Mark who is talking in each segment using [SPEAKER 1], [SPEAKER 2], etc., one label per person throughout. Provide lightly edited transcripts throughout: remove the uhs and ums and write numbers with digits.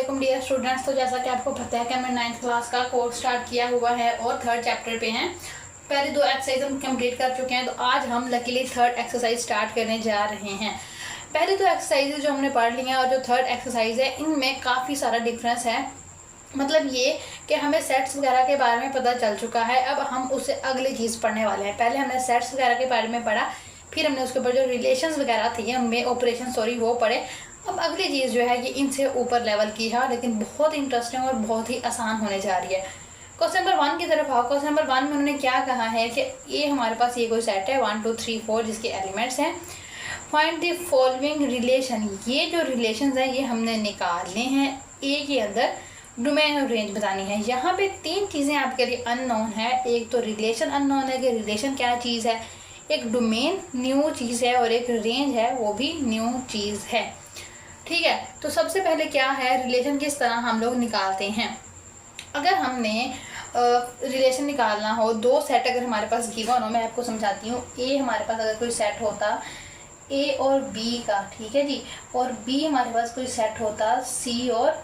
[SPEAKER 1] वालेकुम dear students. तो जैसा कि आपको पता है कि मैं 9th क्लास का कोर्स स्टार्ट किया हुआ है और 3rd चैप्टर पे हैं। पहले 2 एक्सरसाइज हम कंप्लीट कर चुके हैं, तो आज हम लकीली 3rd एक्सरसाइज स्टार्ट करने जा रहे हैं। पहले 2 एक्सरसाइज जो हमने पढ़ ली हैं और जो 3rd एक्सरसाइज है इनमें काफ़ी सारा डिफरेंस है। मतलब ये कि हमें सेट्स वगैरह के बारे में पता चल चुका है, अब हम उससे अगली चीज़ पढ़ने वाले हैं। पहले हमने सेट्स वगैरह के बारे में पढ़ा, फिर हमने उसके ऊपर जो रिलेशंस वगैरह थी उनमें ऑपरेशन वो पढ़े। अब अगली चीज़ जो है ये इनसे ऊपर लेवल की है, लेकिन बहुत इंटरेस्टिंग और बहुत ही आसान होने जा रही है। क्वेश्चन नंबर 1 की तरफ आओ। क्वेश्चन नंबर 1 में उन्होंने क्या कहा है कि ये हमारे पास ये कोई सेट है 1 2 3 4 जिसके एलिमेंट्स हैं। Find the following relation. ये जो रिलेशंस हैं ये हमने निकालने हैं। ए के अंदर डोमेन और रेंज बतानी है। यहाँ पे 3 चीज़ें आपके लिए अननोन है। एक तो रिलेशन अननोन है कि रिलेशन क्या चीज़ है, एक डोमेन न्यू चीज़ है और एक रेंज है वो भी न्यू चीज़ है। ठीक है, तो सबसे पहले क्या है, रिलेशन किस तरह हम लोग निकालते हैं। अगर हमने रिलेशन निकालना हो, 2 सेट अगर हमारे पास गिवन हो, मैं आपको समझाती हूँ। ए हमारे पास अगर कोई सेट होता ए और बी का, ठीक है जी, और बी हमारे पास कोई सेट होता सी और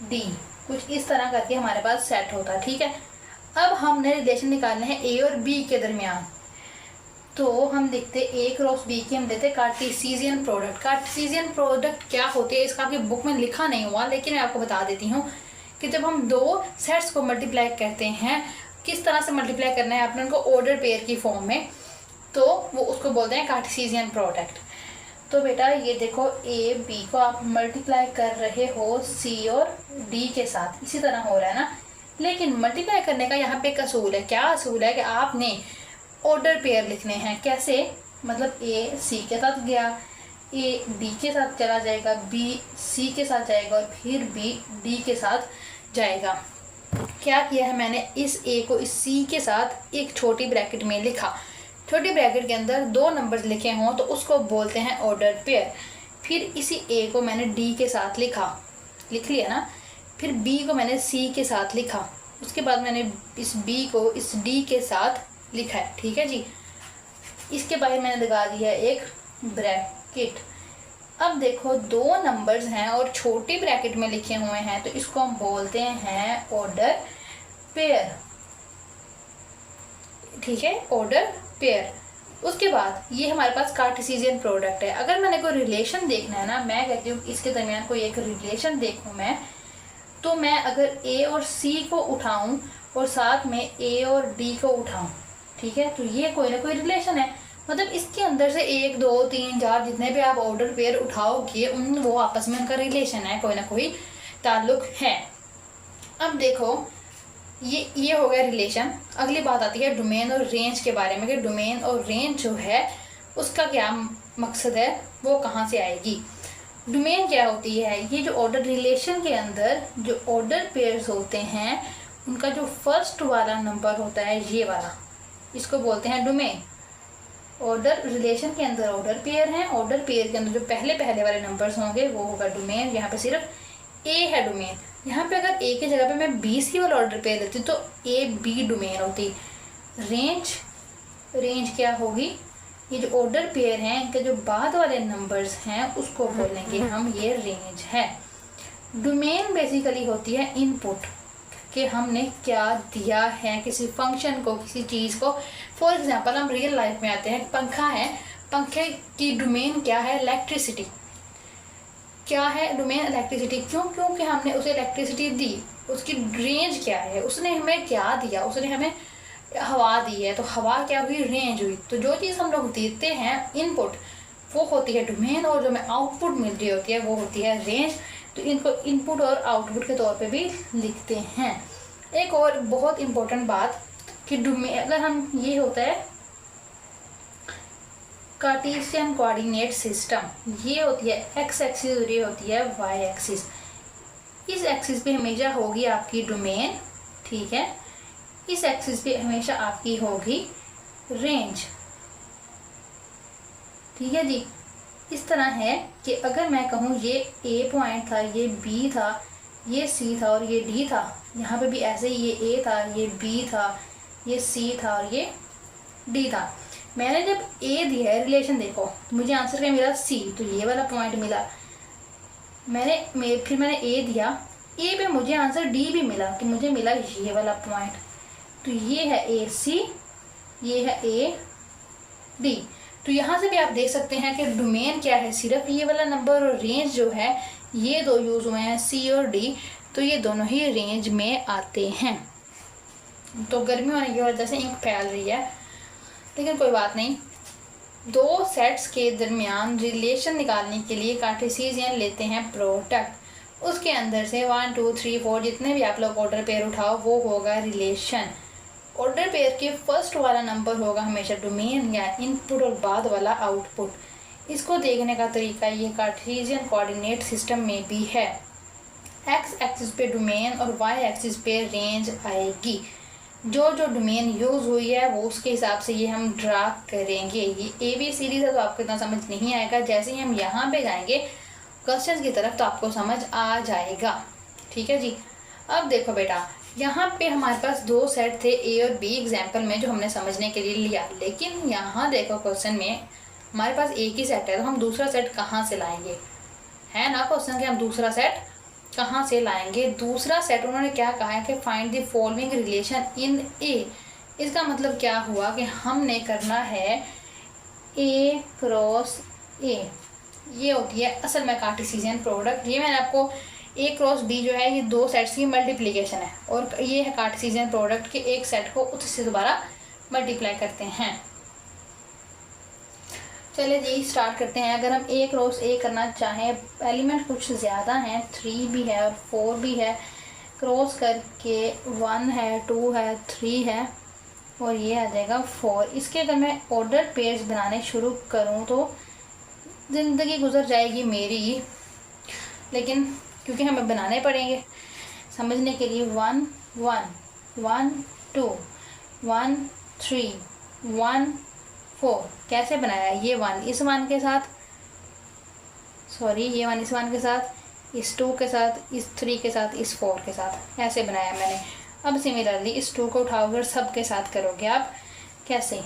[SPEAKER 1] डी, कुछ इस तरह करके हमारे पास सेट होता। ठीक है, अब हमने रिलेशन निकालने हैं ए और बी के दरमियान। तो हम देखते ए क्रॉस बी की हम देते कार्टेशियन प्रोडक्ट। कार्टेशियन प्रोडक्ट क्या होती है इसका आपकी बुक में लिखा नहीं हुआ, लेकिन मैं आपको बता देती हूँ कि जब हम 2 सेट्स को मल्टीप्लाई करते हैं, किस तरह से मल्टीप्लाई करना है आपने उनको ऑर्डर पेयर की फॉर्म में, तो वो उसको बोलते हैं कार्टेशियन प्रोडक्ट। तो बेटा ये देखो ए बी को आप मल्टीप्लाई कर रहे हो सी और डी के साथ, इसी तरह हो रहा है ना। लेकिन मल्टीप्लाई करने का यहाँ पे एक असूल है। क्या असूल है कि आपने ऑर्डर पेयर लिखने हैं। कैसे, मतलब ए सी के साथ गया, ए डी के साथ चला जाएगा, बी सी के साथ जाएगा और फिर बी डी के साथ जाएगा। क्या किया है मैंने, इस ए को इस सी के साथ एक छोटी ब्रैकेट में लिखा। छोटी ब्रैकेट के अंदर 2 नंबर्स लिखे हों तो उसको बोलते हैं ऑर्डर पेयर। फिर इसी ए को मैंने डी के साथ लिखा, लिख लिया ना। फिर बी को मैंने सी के साथ लिखा, उसके बाद मैंने इस बी को इस डी के साथ लिखा है। ठीक है जी, इसके बारे मैंने लगा दिया एक ब्रैकेट। अब देखो 2 नंबर्स हैं और छोटी ब्रैकेट में लिखे हुए हैं, तो इसको हम बोलते हैं ऑर्डर पेयर। ठीक है, ऑर्डर पेयर। उसके बाद ये हमारे पास कार्टेशियन प्रोडक्ट है। अगर मैंने कोई रिलेशन देखना है ना, मैं कहती हूँ इसके दरमियान कोई एक रिलेशन देखूँ मैं, तो मैं अगर ए और सी को उठाऊँ और साथ में ए और डी को उठाऊँ, ठीक है, तो ये कोई ना कोई रिलेशन है। मतलब इसके अंदर से 1 2 3 4 जितने भी आप ऑर्डर पेयर उठाओगे वो आपस में उनका रिलेशन है, कोई ना कोई ताल्लुक है। अब देखो ये हो गया रिलेशन। अगली बात आती है डोमेन और रेंज के बारे में कि डोमेन और रेंज जो है उसका क्या मकसद है, वो कहाँ से आएगी। डोमेन क्या होती है, ये जो ऑर्डर रिलेशन के अंदर जो ऑर्डर पेयर्स होते हैं उनका जो फर्स्ट वाला नंबर होता है ये वाला, इसको बोलते हैं डोमेन। ऑर्डर रिलेशन के अंदर ऑर्डर पेयर हैं, ऑर्डर पेयर के अंदर जो पहले वाले नंबर्स होंगे वो होगा डोमेन। यहाँ पे सिर्फ ए है डोमेन। यहाँ पे अगर ए की जगह पे मैं बी सी वाला ऑर्डर पेयर लेती तो ए बी डोमेन होती। रेंज क्या होगी, ये जो ऑर्डर पेयर हैं इनके जो बाद वाले नंबर्स हैं उसको बोलेंगे हम ये रेंज है। डोमेन बेसिकली होती है इनपुट, कि हमने क्या दिया है किसी फंक्शन को, किसी चीज़ को। फॉर एग्जांपल हम रियल लाइफ में आते हैं, पंखा है, पंखे की डोमेन क्या है, इलेक्ट्रिसिटी। क्या है डोमेन, इलेक्ट्रिसिटी। क्यों, क्योंकि हमने उसे इलेक्ट्रिसिटी दी। उसकी रेंज क्या है, उसने हमें क्या दिया, उसने हमें हवा दी है, तो हवा क्या हुई, रेंज हुई। तो जो चीज़ हम लोग देते हैं इनपुट वो होती है डोमेन, और जो हमें आउटपुट मिल रही होती है वो होती है रेंज। तो इनको इनपुट और आउटपुट के तौर पे भी लिखते हैं। एक और बहुत इम्पोर्टेंट बात कि डोमेन अगर हम, ये होता है कार्टेशियन कोऑर्डिनेट सिस्टम, ये होती है एक्स एक्सिस और ये होती है वाई एक्सिस। इस एक्सिस पे हमेशा होगी आपकी डोमेन, ठीक है, इस एक्सिस पे हमेशा आपकी होगी रेंज। ठीक है जी, इस तरह है कि अगर मैं कहूँ ये ए पॉइंट था, ये बी था, ये सी था और ये डी था, यहाँ पे भी ऐसे ही ये ए था, ये बी था, ये सी था और ये डी था। मैंने जब ए दिया है रिलेशन देखो, तो मुझे आंसर क्या मिला, सी, तो ये वाला पॉइंट मिला। फिर मैंने ए दिया, ए पे मुझे आंसर डी भी मिला कि मुझे मिला ये वाला पॉइंट। तो ये है ए सी, ये है ए डी। तो यहाँ से भी आप देख सकते हैं कि डोमेन क्या है, सिर्फ ये वाला नंबर, और रेंज जो है ये दो यूज़ हुए हैं सी और डी, तो ये दोनों ही रेंज में आते हैं। तो गर्मी होने की वजह से इंक फैल रही है, लेकिन कोई बात नहीं। दो सेट्स के दरमियान रिलेशन निकालने के लिए कार्टेशियन लेते हैं प्रोडक्ट, उसके अंदर से 1 2 3 4 जितने भी आप लोग ऑर्डर पेयर उठाओ वो होगा रिलेशन। ऑर्डर पेयर के फर्स्ट वाला नंबर होगा हमेशा डोमेन या इनपुट और बाद वाला आउटपुट। इसको देखने का तरीका ये कार्टेशियन कोऑर्डिनेट सिस्टम में भी है। एक्स एक्सिस पे डोमेन और वाई एक्सिस पे रेंज आएगी। जो डोमेन यूज़ हुई है वो उसके हिसाब से ये हम ड्रा करेंगे। ये ए बी सीरीज है तो आपको इतना समझ नहीं आएगा, जैसे ही हम यहाँ पे जाएंगे क्वेश्चंस की तरफ तो आपको समझ आ जाएगा। ठीक है जी। अब देखो बेटा, यहाँ पे हमारे पास दो सेट थे ए और बी एग्जाम्पल में, जो हमने समझने के लिए लिया, लेकिन यहाँ देखो क्वेश्चन में हमारे पास एक ही सेट है, तो हम दूसरा सेट कहाँ से लाएंगे, है ना क्वेश्चन कि हम दूसरा सेट कहाँ से लाएंगे। दूसरा सेट उन्होंने क्या कहा है कि find the following relation in A. इसका मतलब क्या हुआ कि हमने करना है ए क्रॉस ए, ये होती है असल में कार्टेशियन प्रोडक्ट। ये मैंने आपको ए क्रॉस बी जो है ये दो सेट्स की मल्टीप्लिकेशन है, और ये है कार्टेशियन प्रोडक्ट के एक सेट को उससे दोबारा मल्टीप्लाई करते हैं। चलिए जी स्टार्ट करते हैं। अगर हम ए क्रॉस ए करना चाहें, एलिमेंट कुछ ज़्यादा हैं, 3 भी है और 4 भी है, क्रॉस करके 1 है 2 है 3 है और ये आ जाएगा 4। इसके अगर मैं ऑर्डर पेयर्स बनाने शुरू करूं तो ज़िंदगी गुजर जाएगी मेरी, लेकिन क्योंकि हमें बनाने पड़ेंगे समझने के लिए। 1 1 1 2 1 3 1 4 कैसे बनाया, ये 1 इस 1 के साथ, सॉरी ये 1 इस 1 के साथ, इस 2 के साथ, इस 3 के साथ, इस 4 के साथ, ऐसे बनाया मैंने। अब सिमिलरली इस 2 को उठाओगे सब के साथ करोगे आप, कैसे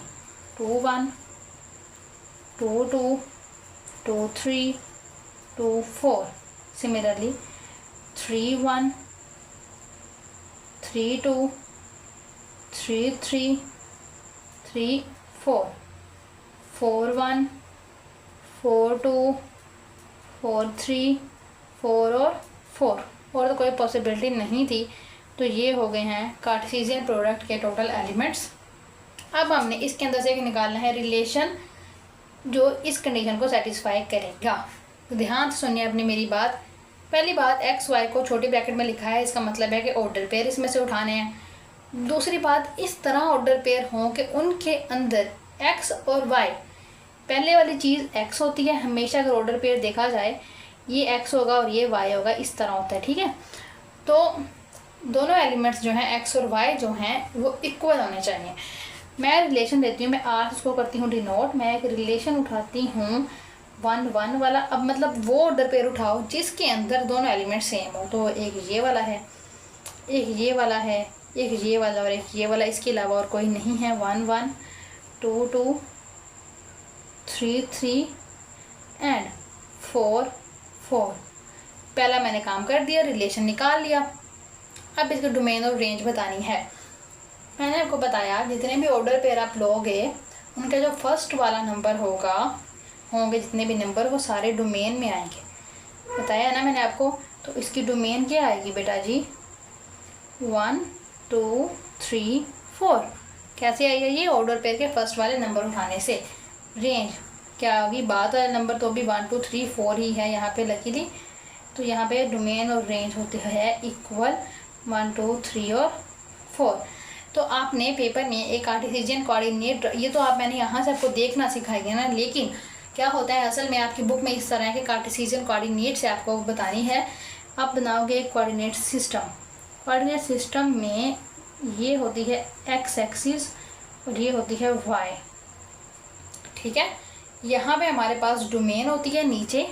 [SPEAKER 1] 2 1 2 2 2 3 2 4, सिमिलरली 3 1 3 2 3 3 3 4 4 1 4 2 4 3 4 और 4, और तो कोई पॉसिबिलिटी नहीं थी। तो ये हो गए हैं कार्टेशियन प्रोडक्ट के टोटल एलिमेंट्स। अब हमने इसके अंदर से एक निकालना है रिलेशन जो इस कंडीशन को सेटिस्फाई करेगा। तो ध्यान से सुनिए अपनी मेरी बात। पहली बात, एक्स वाई को छोटे ब्रैकेट में लिखा है, इसका मतलब है कि ऑर्डर पेयर इसमें से उठाने हैं। दूसरी बात, इस तरह ऑर्डर पेयर हों कि उनके अंदर एक्स और वाई, पहले वाली चीज़ एक्स होती है हमेशा, अगर ऑर्डर पेयर देखा जाए ये एक्स होगा और ये वाई होगा, इस तरह होता है। ठीक है, तो दोनों एलिमेंट्स जो हैं एक्स और वाई जो हैं वो इक्वल होने चाहिए। मैं रिलेशन देती हूँ, मैं आर उसको करती हूँ डिनोट, मैं एक रिलेशन उठाती हूँ 1 1 वाला। अब मतलब वो ऑर्डर पेयर उठाओ जिसके अंदर दोनों एलिमेंट सेम हो। तो एक ये वाला है, एक ये वाला है, एक ये वाला और एक ये वाला, इसके अलावा और कोई नहीं है। 1 1 2 2 3 3 एंड 4 4। पहला मैंने काम कर दिया, रिलेशन निकाल लिया। अब इसका डोमेन और रेंज बतानी है। मैंने आपको बताया जितने भी ऑर्डर पेयर आप लोगे उनका जो फर्स्ट वाला नंबर होंगे जितने भी नंबर वो सारे डोमेन में आएंगे, बताया ना मैंने आपको। तो इसकी डोमेन क्या आएगी बेटा जी, 1 2 3 4। कैसे आएगा ये, ऑर्डर पेयर के फर्स्ट वाले नंबर उठाने से। रेंज क्या होगी, बाद वाला नंबर तो भी 1 2 3 4 ही है यहाँ पे लकीली, तो यहाँ पे डोमेन और रेंज होते हैं इक्वल 1 2 3 और 4। तो आपने पेपर में एक कार्टेशियन कोऑर्डिनेट, ये तो आप मैंने यहाँ से आपको देखना सिखाई है ना, लेकिन क्या होता है असल में आपकी बुक में इस तरह के कार्टेशियन कोऑर्डिनेट से आपको बतानी है। आप बनाओगे एक कोऑर्डिनेट सिस्टम। कोऑर्डिनेट सिस्टम में ये होती है एक्स एक्सिस और ये होती है वाई। ठीक है, यहाँ पे हमारे पास डोमेन होती है नीचे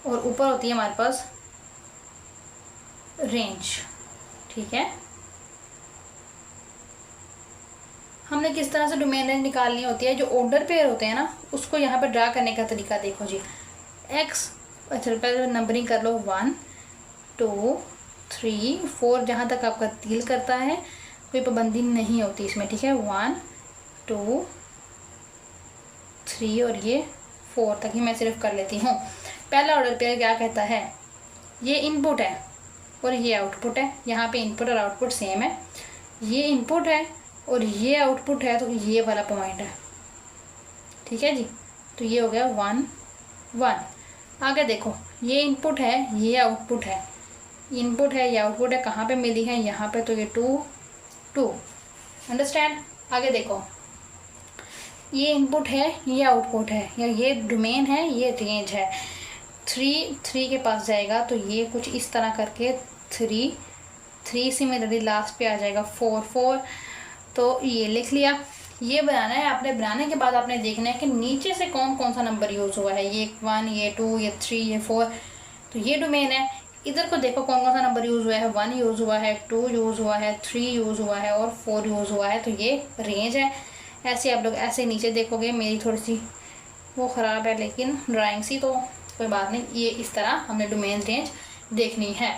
[SPEAKER 1] और ऊपर होती है हमारे पास रेंज। ठीक है, हमने किस तरह से डोमेन रेंज निकालनी होती है, जो ऑर्डर पेयर होते हैं ना उसको यहाँ पर ड्रा करने का तरीका देखो जी। एक्स अच्छा पहले नंबरिंग कर लो, 1 2 3 4, जहाँ तक आपका दिल करता है, कोई पाबंदी नहीं होती इसमें, ठीक है। 1 2 3 और ये 4 तक ही मैं सिर्फ कर लेती हूँ। पहला ऑर्डर पेयर क्या कहता है, ये इनपुट है और ये आउटपुट है। यहाँ पे इनपुट और आउटपुट सेम है, ये इनपुट है और ये आउटपुट है, तो ये वाला पॉइंट है, ठीक है जी। तो ये हो गया 1 1। आगे देखो, ये इनपुट है, ये आउटपुट है, इनपुट है, ये आउटपुट है, कहाँ पे मिली है, यहाँ पे, तो ये 2 2। अंडरस्टैंड। आगे देखो, ये इनपुट है, ये आउटपुट है, या ये डोमेन है, ये रेंज है। 3 के पास जाएगा तो ये कुछ इस तरह करके 3 सिमिलरली लास्ट पे आ जाएगा 4 4। तो ये लिख लिया। ये बनाना है आपने। बनाने के बाद आपने देखना है कि नीचे से कौन कौन सा नंबर यूज़ हुआ है। ये 1, ये 2, ये 3, ये 4, तो ये डोमेन है। इधर को देखो कौन कौन सा नंबर यूज़ हुआ है। 1 यूज़ हुआ है, 2 यूज़ हुआ है, 3 यूज़ हुआ है और 4 यूज़ हुआ है, तो ये रेंज है। ऐसे आप लोग ऐसे नीचे देखोगे, मेरी थोड़ी सी वो ख़राब है लेकिन ड्राइंग सी, तो कोई बात नहीं। ये इस तरह हमने डोमेन रेंज देखनी है।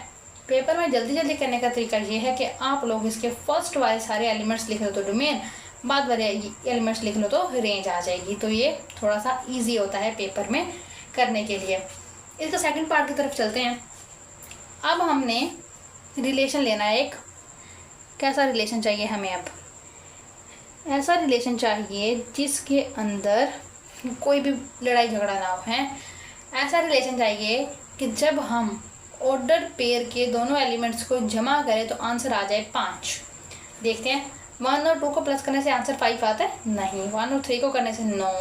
[SPEAKER 1] पेपर में जल्दी जल्दी करने का तरीका ये है कि आप लोग इसके फर्स्ट वाले सारे एलिमेंट्स लिख लो तो डोमेन, बाद वाले एलिमेंट्स लिख लो तो रेंज आ जाएगी। तो ये थोड़ा सा ईजी होता है पेपर में करने के लिए। इसका सेकंड पार्ट की तरफ चलते हैं। अब हमने रिलेशन लेना है एक। कैसा रिलेशन चाहिए हमें? अब ऐसा रिलेशन चाहिए जिसके अंदर कोई भी लड़ाई झगड़ा ना हो, है। ऐसा रिलेशन चाहिए कि जब हम ऑर्डर पेयर के दोनों एलिमेंट्स को जमा करें तो आंसर आ जाए 5। देखते हैं, 1 और 2 को प्लस करने से आंसर 5 आता है? नहीं। 1 और 3 को करने से नो।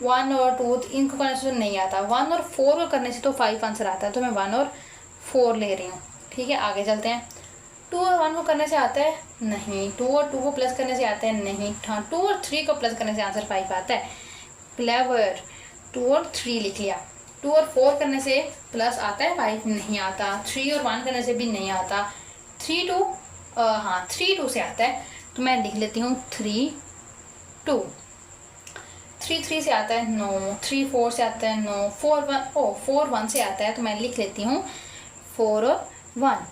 [SPEAKER 1] 1 और 2 इनको करने से तो नहीं आता। 1 और 4 को करने से तो 5 आंसर आता है, तो मैं 1 और 4 ले रही हूँ, ठीक है। आगे चलते हैं। 2 और 1 को करने से आता है? नहीं। 2 और 2 को प्लस करने से आता है? नहीं। हाँ, 2 और 3 को प्लस करने से आंसर 5 आता है। क्लेवर। 2 और 3 लिख लिया। 2 और 4 करने से प्लस आता है? 5 नहीं आता। 3 और 1 करने से भी नहीं आता। 3 2 से आता है, तो मैं लिख लेती हूँ 3 2। 3 3 से आता है? नो। 3 4 से आता है? नो। 4 1 से आता है, तो मैं लिख लेती हूँ 4 और 1।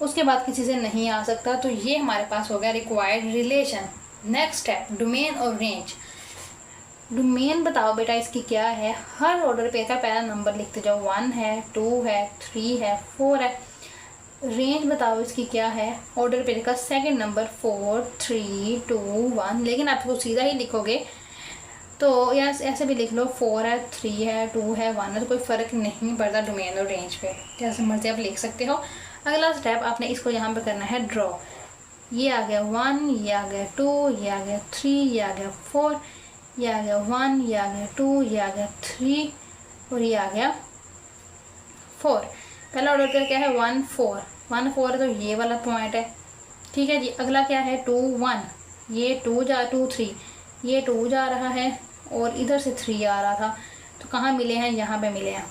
[SPEAKER 1] उसके बाद किसी से नहीं आ सकता, तो ये हमारे पास हो गया required relation. Next step, domain और रेंज। डोमेन बताओ बेटा इसकी क्या है। हर ऑर्डर पे का पहला नंबर लिखते जाओ। 1 है, 2 है, 3 है, 4 है। रेंज बताओ इसकी क्या है। ऑर्डर पे का सेकंड नंबर 4 3 2 1। लेकिन आप वो सीधा ही लिखोगे तो या ऐसे भी लिख लो, 4 है, 3 है, 2 है, 1 है, तो कोई फ़र्क नहीं पड़ता डोमेन और रेंज पे। जैसे मर्जी आप लिख सकते हो। अगला स्टेप आपने इसको यहाँ पे करना है ड्रॉ। ये आ गया 1, ये आ गया 2, ये आ गया 3, ये आ गया 4, ये आ गया 1, ये आ गया 2, ये आ गया 3 और ये आ गया 4। पहला ऑर्डर पेयर क्या है? 1 4। 1 4 है तो ये वाला पॉइंट है, ठीक है जी। अगला क्या है? 2 1। ये 2 3, ये 2 जा रहा है और इधर से 3 आ रहा था, तो कहाँ मिले हैं? यहाँ पे मिले हैं।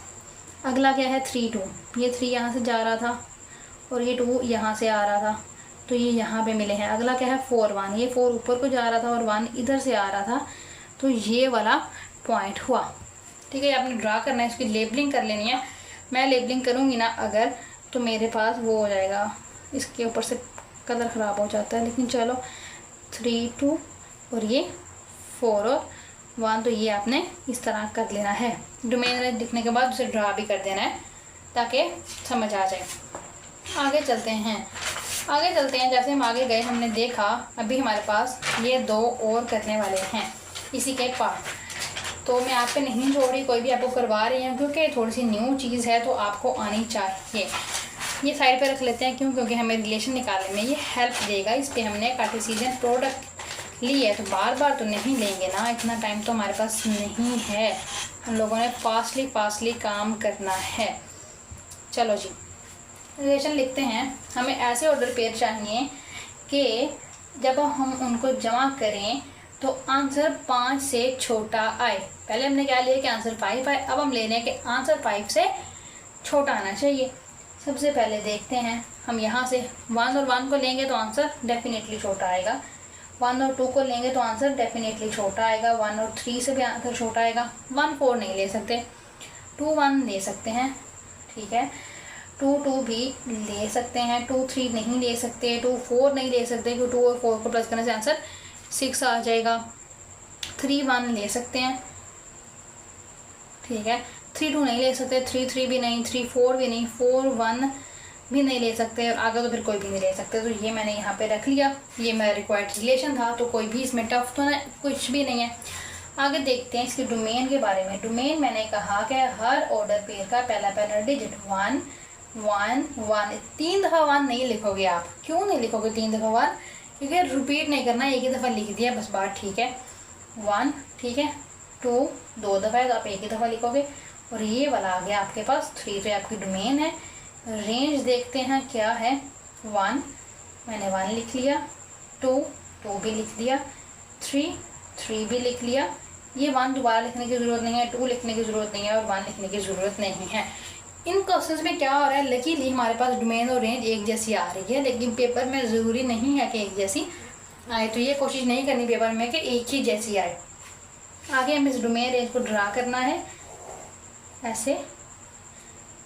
[SPEAKER 1] अगला क्या है? 3 2। ये 3 यहाँ से जा रहा था और ये 2 यहाँ से आ रहा था, तो ये यहाँ पे मिले हैं। अगला क्या है? 4 1। ये 4 ऊपर को जा रहा था और 1 इधर से आ रहा था, तो ये वाला पॉइंट हुआ, ठीक है। आपने ड्रा करना है, इसकी लेबलिंग कर लेनी है। मैं लेबलिंग करूँगी ना अगर, तो मेरे पास वो हो जाएगा, इसके ऊपर से कलर ख़राब हो जाता है, लेकिन चलो 3 2 और ये 4 और 1, तो ये आपने इस तरह कर लेना है। डोमेन लिखने के बाद उसे ड्रा भी कर देना है ताकि समझ आ जाए। आगे चलते हैं। जैसे हम आगे गए हमने देखा अभी हमारे पास ये 2 और करने वाले हैं इसी के पार्ट, तो मैं आप पे नहीं छोड़ रही, कोई भी आपको करवा रही हूँ क्योंकि थोड़ी सी न्यू चीज़ है तो आपको आनी चाहिए। ये साइड पे रख लेते हैं, क्यों? क्योंकि हमें रिलेशन निकालने में ये हेल्प देगा। इस पर हमने कार्टेशियन प्रोडक्ट ली है, तो बार बार तो नहीं लेंगे ना, इतना टाइम तो हमारे पास नहीं है। हम लोगों ने फास्टली काम करना है। चलो जी, रिलेशन लिखते हैं। हमें ऐसे ऑर्डर पेयर चाहिए कि जब हम उनको जमा करें तो आंसर 5 से छोटा आए। पहले हमने क्या लिया कि आंसर 5 आए, अब हम ले रहे हैं कि आंसर 5 से छोटा आना चाहिए। सबसे पहले देखते हैं हम यहाँ से 1 और 1 को लेंगे तो आंसर डेफिनेटली छोटा आएगा। 1 और 2 को लेंगे तो आंसर डेफिनेटली छोटा आएगा। 1 और 3 से भी आंसर छोटा आएगा। 1 4 नहीं ले सकते, 2 1 ले सकते हैं, ठीक है। 2 2 भी ले सकते हैं, 2 3 नहीं ले सकते, 2 4 नहीं ले सकते क्योंकि 2 और 4 को प्लस करने से आंसर 6 आ जाएगा। 3 1 ले सकते हैं, ठीक है। 3 2 नहीं ले सकते, 3 3 भी नहीं, 3 4 भी नहीं, 4 1 भी नहीं ले सकते और आगे तो फिर कोई भी नहीं ले सकते। तो ये मैंने यहाँ पे रख लिया, ये मेरा रिक्वायर्ड रिलेशन था, तो कोई भी इसमें टफ तो ना कुछ भी नहीं है। आगे देखते हैं इसके डोमेन के बारे में। डोमेन मैंने कहा कि हर ऑर्डर पेयर का पहला डिजिट 1 1 1, 3 दफ़ा 1 नहीं लिखोगे आप। क्यों नहीं लिखोगे 3 दफ़ा 1? क्योंकि रिपीट नहीं करना, एक ही दफ़ा लिख दिया बस बात, ठीक है। 1, ठीक है। 2 2 दफ़ा है तो आप एक ही दफ़ा लिखोगे। और ये वाला आ गया आपके पास 3, तो आपकी डोमेन है। रेंज देखते हैं क्या है। 1 मैंने 1 लिख लिया, 2 2 भी लिख दिया, 3 3 भी लिख लिया। ये 1 दोबारा लिखने की ज़रूरत नहीं है, 2 लिखने की ज़रूरत नहीं है और 1 लिखने की ज़रूरत नहीं है। इन क्वेश्चंस में क्या हो रहा है, लकीली हमारे पास डोमेन और रेंज एक जैसी आ रही है, लेकिन पेपर में ज़रूरी नहीं है कि एक जैसी आए। तो ये कोशिश नहीं करनी पेपर में कि एक ही जैसी आए। आगे हमें इस डोमेन रेंज को ड्रा करना है ऐसे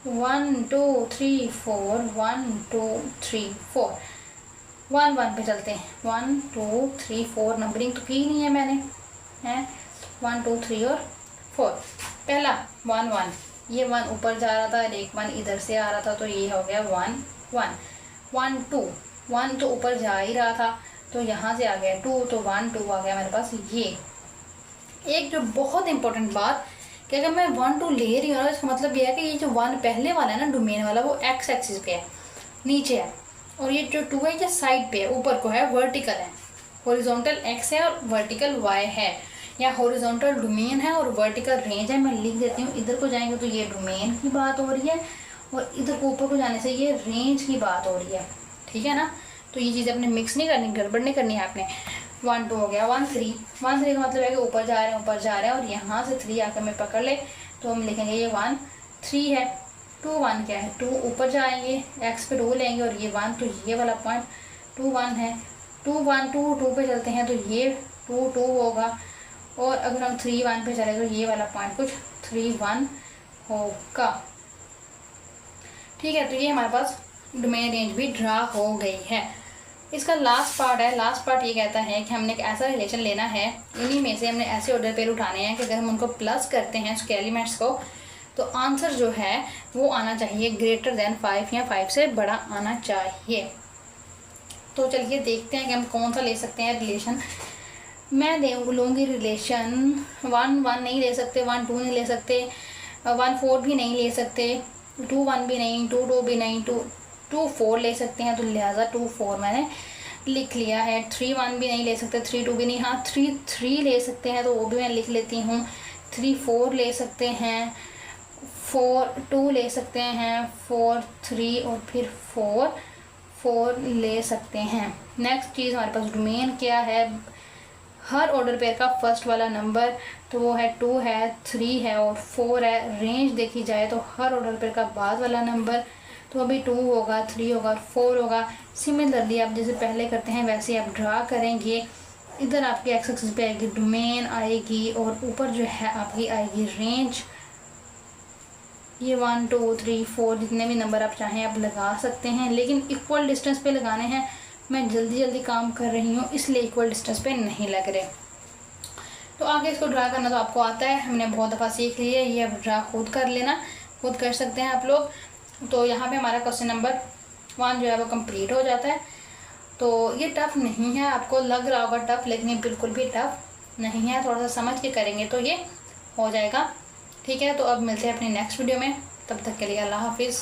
[SPEAKER 1] 1 2 3 4 1 2 3 4 1 1 पे चलते हैं। 1 2 3 4 नंबरिंग तो की नहीं है मैंने, है 1 2 3 और 4। पहला 1 1, ये 1 ऊपर जा रहा था, एक 1 इधर से आ रहा था, तो ये हो गया 1 1 1 2, 1 तो ऊपर जा ही रहा था तो यहाँ से आ गया 2, तो 1 2 आ गया मेरे पास। ये एक जो बहुत इंपॉर्टेंट बात कि अगर मैं 1 2 ले रही हूँ ना, इसका मतलब ये है कि ये जो 1 पहले वाला है ना डोमेन वाला, वो एक्स एक्सिस पे है, नीचे है, और ये जो 2 है ये साइड पे है, ऊपर को है, वर्टिकल है। हॉरिजॉन्टल एक्स है और वर्टिकल वाई है, या हॉरिजॉन्टल डोमेन है और वर्टिकल रेंज है। मैं लिख देती हूँ, इधर को जाएंगे तो ये डोमेन की बात हो रही है और इधर को ऊपर को जाने से ये रेंज की बात हो रही है, ठीक है ना। तो ये चीज़ अपने मिक्स नहीं करनी, गड़बड़ नहीं करनी है आपने। 1 2 हो गया। 1 3 का मतलब है कि ऊपर जा रहे हैं, ऊपर जा रहे हैं, और यहाँ से 3 आकर मैं पकड़ ले तो हम लिखेंगे ये 1 3 है। 2 1 क्या है, 2 ऊपर जाएंगे, एक्स पे 2 लेंगे और ये 1, तो ये वाला पॉइंट 2 1 है। 2 1 2 2 पे चलते हैं तो ये 2 2 होगा, और अगर हम 3 1 पे चले तो ये वाला पॉइंट कुछ 3 1 होगा, ठीक है। तो ये हमारे पास डोमेन रेंज भी ड्रा हो गई है। इसका लास्ट पार्ट है। लास्ट पार्ट ये कहता है कि हमने एक ऐसा रिलेशन लेना है, इन्हीं में से हमने ऐसे ऑर्डर पेयर उठाने हैं कि अगर हम उनको प्लस करते हैं उसके एलिमेंट्स को, तो आंसर जो है वो आना चाहिए ग्रेटर देन 5 या 5 से बड़ा आना चाहिए। तो चलिए देखते हैं कि हम कौन सा ले सकते हैं रिलेशन। मैं लूँगी रिलेशन 1 1 नहीं ले सकते, 1 2 नहीं ले सकते, 1 4 भी नहीं ले सकते, 2 1 भी नहीं, 2 2 भी नहीं, 2 4 ले सकते हैं, तो लिहाजा 2 4 मैंने लिख लिया है। 3 1 भी नहीं ले सकते, 3 2 भी नहीं, हाँ 3 3 ले सकते हैं तो वो भी मैं लिख लेती हूँ। 3 4 ले सकते हैं, 4 2 ले सकते हैं, 4 3 और फिर 4 4 ले सकते हैं। नेक्स्ट चीज़ हमारे पास डोमेन क्या है, हर ऑर्डर पेयर का फर्स्ट वाला नंबर तो वो है 2 है, 3 है और 4 है। रेंज देखी जाए तो हर ऑर्डर पेयर का बाद वाला नंबर तो अभी 2 होगा, 3 होगा और 4 होगा। सिमिलरली आप जैसे पहले करते हैं वैसे आप ड्रा करेंगे। इधर आपकी एक्स एक्सिस पे आएगी डोमेन आएगी और ऊपर जो है आपकी आएगी रेंज। ये 1 2 3 4 जितने भी नंबर आप चाहें आप लगा सकते हैं, लेकिन इक्वल डिस्टेंस पे लगाने हैं। मैं जल्दी काम कर रही हूँ इसलिए इक्वल डिस्टेंस पे नहीं लग रहे। तो आगे इसको ड्रा करना तो आपको आता है, हमने बहुत दफ़ा सीख लिया है। ये अब ड्रा खुद कर लेना, खुद कर सकते हैं आप लोग। तो यहाँ पे हमारा क्वेश्चन नंबर 1 जो है वो कंप्लीट हो जाता है। तो ये टफ़ नहीं है, आपको लग रहा होगा टफ़, लेकिन ये बिल्कुल भी टफ़ नहीं है। थोड़ा सा समझ के करेंगे तो ये हो जाएगा, ठीक है। तो अब मिलते हैं अपनी नेक्स्ट वीडियो में, तब तक के लिए अल्लाह हाफिज़।